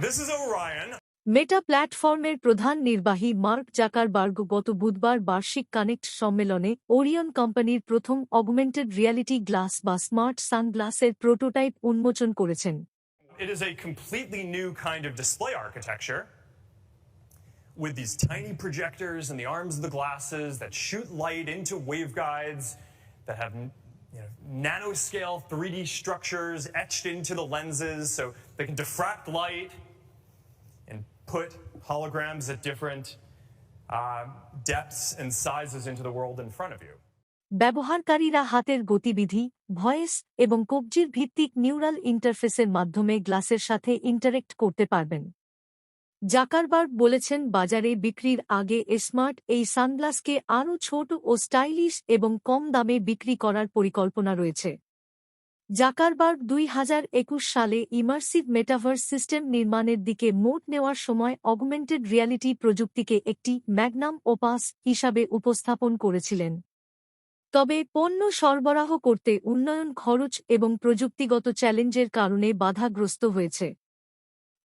This is Orion. মেটা প্ল্যাটফর্মের প্রধান নির্বাহী মার্ক জাকারবার্গ গত বুধবার বার্ষিক কানেক্ট সম্মেলনে ওরিয়ন কোম্পানির প্রথম অগমেন্টেড রিয়ালিটি গ্লাস বা স্মার্ট সানগ্লাসের প্রোটোটাইপ উন্মোচন করেছেন। It is a completely new kind of display architecture with these tiny projectors in the arms of the glasses that shoot light into waveguides that have nanoscale 3D structures etched into the lenses so they can diffract light and put holograms at different depths and sizes into the world in front of you. ব্যবহারকারীরা হাতের গতিবিধি, voice এবং কবজির ভিত্তিক neural ইন্টারফেসের মাধ্যমে গ্লাসের সাথে interact করতে পারবেন। জাকারবার্গ বলেছেন বাজারে বিক্রির আগে স্মার্ট এই সানগ্লাসকে আরও ছোট ও স্টাইলিশ এবং কম দামে বিক্রি করার পরিকল্পনা রয়েছে। জাকারবার্গ 2021 সালে ইমার্সিভ মেটাভার্স সিস্টেম নির্মাণের দিকে মোড় নেওয়ার সময় অগমেন্টেড রিয়ালিটি প্রযুক্তিকে একটি ম্যাগনাম ওপাস হিসাবে উপস্থাপন করেছিলেন। তবে পণ্য সরবরাহ করতে উন্নয়ন খরচ এবং প্রযুক্তিগত চ্যালেঞ্জের কারণে বাধাগ্রস্ত হয়েছে।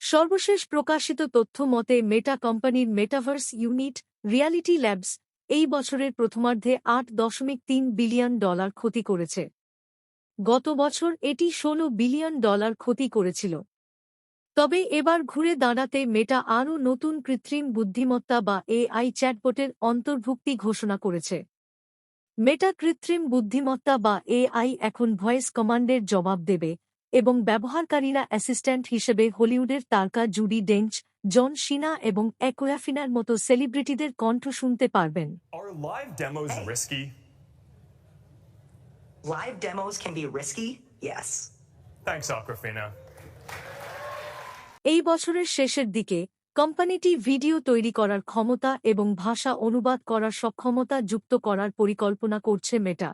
সর্বশেষ প্রকাশিত তথ্য মতে মেটা কোম্পানির মেটাভার্স ইউনিট রিয়ালিটি ল্যাবস এই বছরের প্রথমার্ধে $8.3 বিলিয়ন ক্ষতি করেছে। গত বছর এটি $16 বিলিয়ন ক্ষতি করেছিল। তবে এবার ঘুরে দাঁড়াতে মেটা আরও নতুন কৃত্রিম বুদ্ধিমত্তা বা এআই চ্যাটবটের অন্তর্ভুক্তি ঘোষণা করেছে। মেটা কৃত্রিম বুদ্ধিমত্তা বা এআই এখন ভয়েস কমান্ডের জবাব দেবে এবং ব্যবহারকারীরা অ্যাসিস্ট্যান্ট হিসেবে হলিউডের তারকা জুডি ডেঞ্চ, জন সিনা এবং অ্যাকোয়াফিনার মতো সেলিব্রিটিদের কণ্ঠ শুনতে পারবেন। Are live demos risky? Live demos can be risky, yes. Thanks, Aquafina. এই বছরের শেষের দিকে কোম্পানিটি ভিডিও তৈরি করার ক্ষমতা এবং ভাষা অনুবাদ করার সক্ষমতা যুক্ত করার পরিকল্পনা করছে মেটা।